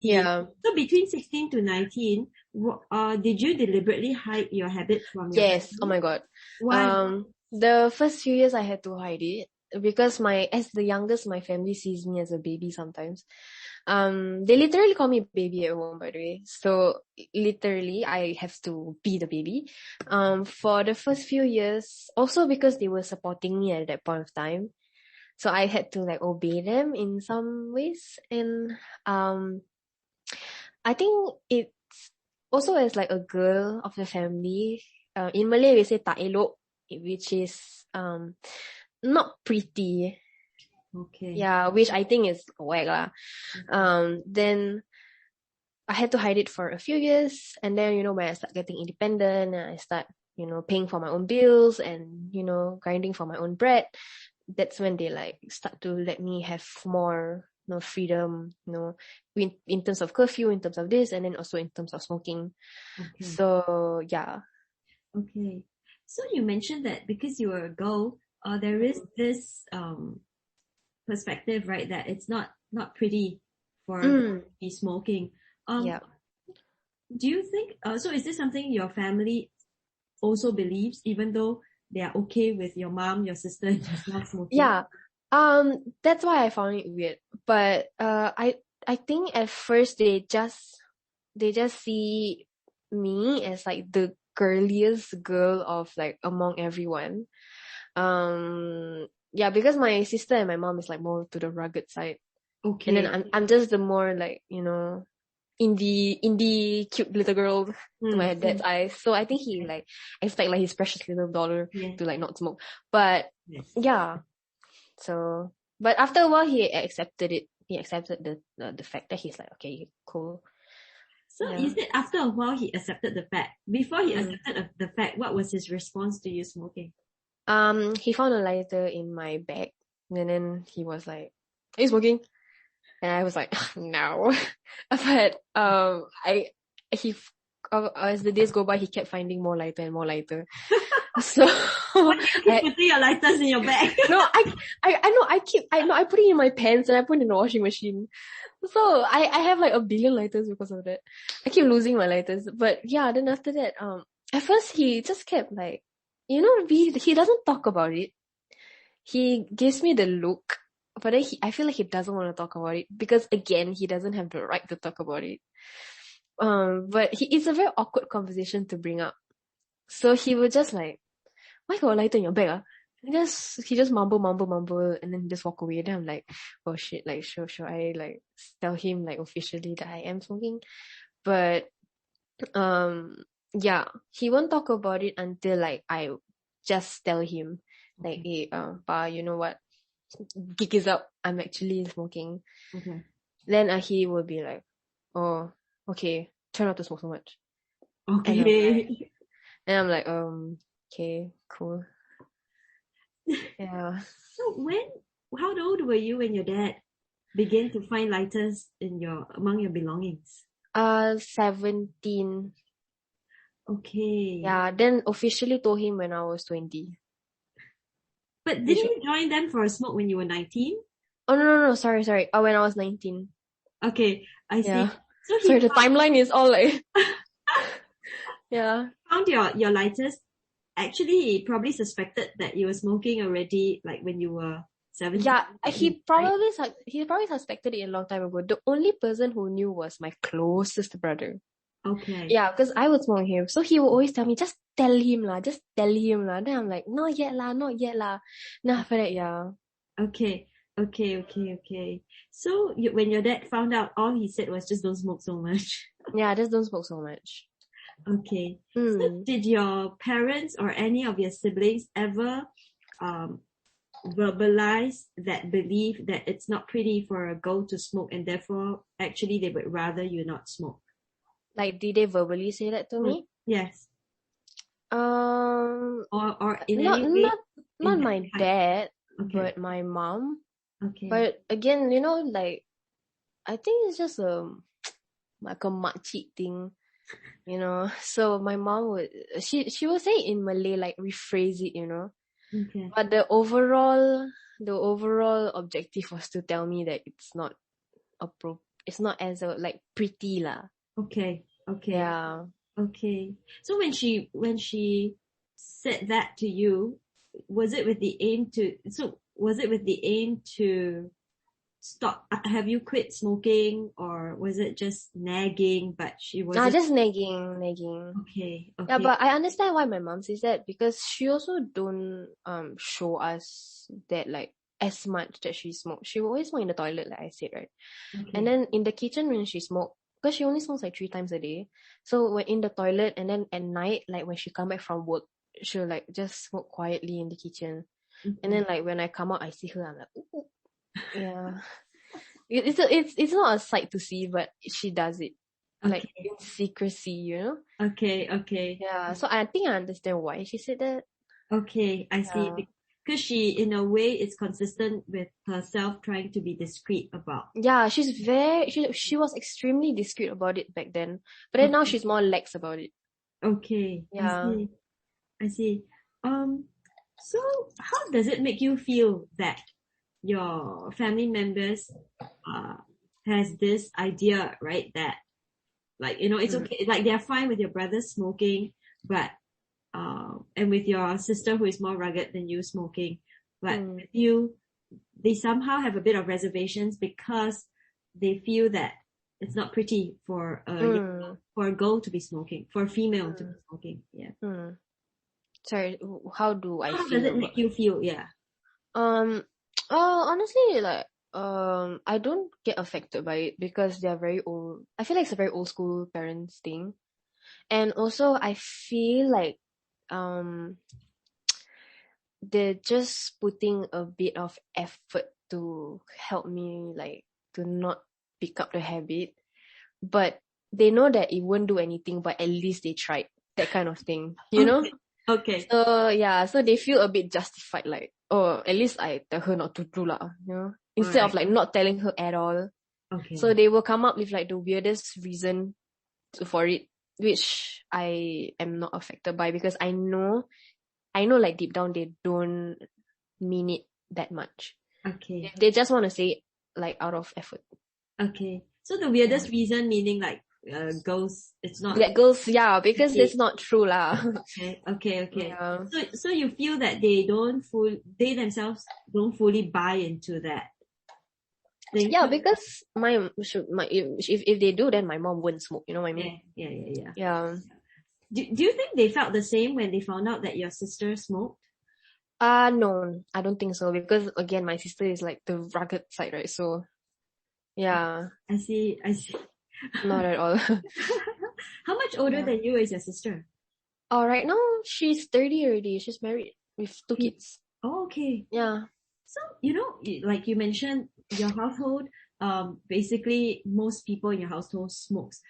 19. Yeah. So between 16 to 19, did you deliberately hide your habit from your Yes. family? Oh my God. Why? The first few years I had to hide it because as the youngest, my family sees me as a baby sometimes. They literally call me baby at home, by the way. So literally, I have to be the baby. For the first few years, also because they were supporting me at that point of time, so I had to like obey them in some ways. And I think it's also as like a girl of the family. In Malay we say tak elok, which is not pretty. Okay. Yeah, which I think is whack lah. Then I had to hide it for a few years, and then when I start getting independent and I start paying for my own bills and grinding for my own bread, that's when they like start to let me have more freedom, in terms of curfew, in terms of this, and then also in terms of smoking. Okay. So yeah. Okay. So you mentioned that because you were a girl, there is this perspective, right? That it's not pretty for a girl to be smoking. Yeah. Do you think? So is this something your family also believes, even though they are okay with your mom, your sister, just not smoking? Yeah. That's why I found it weird. But I think at first they just see me as like the girliest girl of like among everyone. Yeah, because my sister and my mom is like more to the rugged side. Okay. And then I'm just the more like, indie cute little girl to my dad's eyes. So I think he like expect like his precious little daughter to like not smoke. But yeah. So but after a while he accepted it. He accepted the fact that he's like, okay, cool. So you said after a while he accepted the fact. Before he accepted the fact, what was his response to you smoking? He found a lighter in my bag, and then he was like, "Are you smoking?" And I was like, "No." But as the days go by, he kept finding more lighter and more lighter. So why do you keep putting your lighters in your bag? No, I put it in my pants and I put it in the washing machine. So I have like a billion lighters because of that. I keep losing my lighters. But yeah, then after that, at first he just kept like, he doesn't talk about it. He gives me the look, but then I feel like he doesn't want to talk about it because again, he doesn't have the right to talk about it. But it's a very awkward conversation to bring up. So he would just like, why got a lighter in your bag? He just mumble, and then just walk away. Then I'm like, oh shit, like should I like tell him like officially that I am smoking? But yeah, he won't talk about it until like I just tell him like, hey, pa, you know what? Gig is up. I'm actually smoking. Okay. Then he will be like, oh, okay, try not to smoke so much. Okay. And I'm like, okay, cool. Yeah. So how old were you when your dad began to find lighters among your belongings? 17. Okay. Yeah, then officially told him when I was 20. But didn't you join them for a smoke when you were 19? Oh, no, sorry. When I was 19. Okay, I see. Yeah. So sorry, the timeline is all like... yeah. Found your lighters. Actually, he probably suspected that you were smoking already, like when you were 17. Yeah, he probably suspected it a long time ago. The only person who knew was my closest brother. Okay. Yeah, because I would smoke him. So he would always tell me, just tell him lah. Then I'm like, not yet lah. Then after that, yeah. Okay. So when your dad found out, all he said was just don't smoke so much. Yeah, just don't smoke so much. Okay. So did your parents or any of your siblings ever verbalize that belief that it's not pretty for a girl to smoke and therefore actually they would rather you not smoke? Like, did they verbally say that to me? Yes. Or in not any way, not my dad, okay, but my mom. Okay. But again, like, I think it's just like a makcik thing, So my mom would she would say in Malay, like rephrase it, Okay. But the overall objective was to tell me that it's not as like pretty lah. Okay. Yeah. Okay. So when she said that to you, was it with the aim to stop? Have you quit smoking, or was it just nagging? But she wasn't. Just nagging. Okay. Yeah, Okay. but I understand why my mom says that, because she also don't show us that like as much that she smokes. She will always smoke in the toilet, like I said, right? Okay. And then in the kitchen when she smoked, because she only smokes like 3 times a day. So when in the toilet and then at night, like when she come back from work, she'll like just smoke quietly in the kitchen. And then like when I come out, I see her, I'm like, ooh. Yeah. It's not a sight to see, but she does it like Okay. in secrecy, you know? Okay. Yeah. So I think I understand why she said that. Okay, I see. Yeah. Because she, in a way, is consistent with herself trying to be discreet about. Yeah, she was extremely discreet about it back then. But then now Okay. she's more lax about it. Okay, Yeah. I see. So how does it make you feel that your family members has this idea, right? That like, it's okay, like they're fine with your brother smoking, but and with your sister who is more rugged than you smoking, but with you, they somehow have a bit of reservations because they feel that it's not pretty for for a girl to be smoking, for a female to be smoking. Yeah. Sorry, how do I How does feel it about make you feel? Yeah. honestly, like, I don't get affected by it because they're very old. I feel like it's a very old school parents thing. And also I feel like, um, they're just putting a bit of effort to help me, like, to not pick up the habit. But they know that it won't do anything, but at least they tried. That kind of thing, you know? Okay. So yeah, so they feel a bit justified, like, oh, at least I tell her not to do lah, you know, instead of like not telling her at all. Okay. So they will come up with like the weirdest reason for it, which I am not affected by because I know like deep down they don't mean it that much. Okay. They just want to say it like out of effort. Okay. So the weirdest reason meaning like girls, it's not. Yeah, girls, yeah, because okay. it's not true lah. Okay. Yeah. So you feel that they themselves don't fully buy into that. Yeah, because if they do, then my mom wouldn't smoke. You know what I mean? Yeah. Yeah. Do you think they felt the same when they found out that your sister smoked? No, I don't think so because again, my sister is like the rugged side, right? So, yeah. I see. Not at all. How much older than you is your sister? Right now she's 30 already. She's married with 2 kids. Oh, okay. Yeah. So, like you mentioned, your household, basically most people in your household smokes.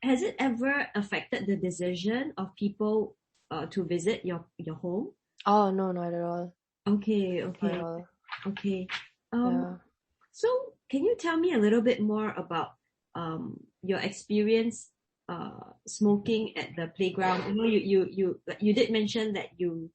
Has it ever affected the decision of people to visit your home? Oh, no, not at all. Okay. Not at all. Okay. Yeah. So can you tell me a little bit more about your experience smoking at the playground? You did mention that you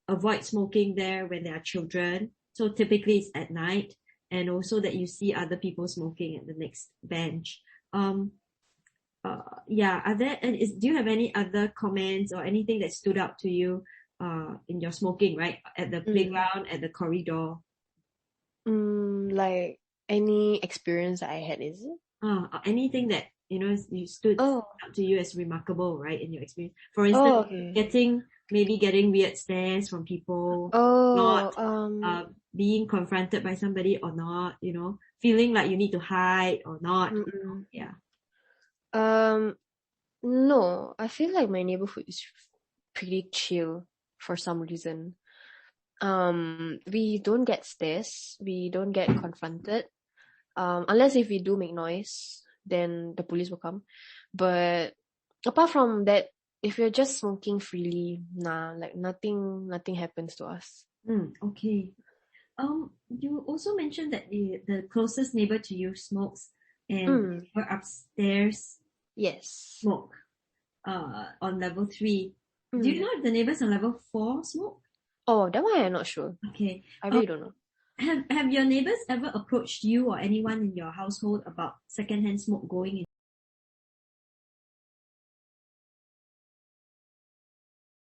avoid smoking there when there are children. So typically it's at night, and also that you see other people smoking at the next bench. Do you have any other comments or anything that stood out to you in your smoking, right? At the playground, at the corridor? Like any experience I had, is it? Anything that you stood out to you as remarkable, right, in your experience? For instance, getting weird stares from people, being confronted by somebody or not, feeling like you need to hide or not. Yeah. No, I feel like my neighborhood is pretty chill for some reason. We don't get stares, we don't get confronted. Unless if we do make noise, then the police will come. But apart from that, if you're just smoking freely, like nothing happens to us. Okay. You also mentioned that the closest neighbor to you smokes, and you're upstairs. Yes. Smoke. On level 3. Do you know if the neighbors on level 4 smoke? Oh, that one I'm not sure. Okay. I really don't know. have your neighbors ever approached you or anyone in your household about secondhand smoke going in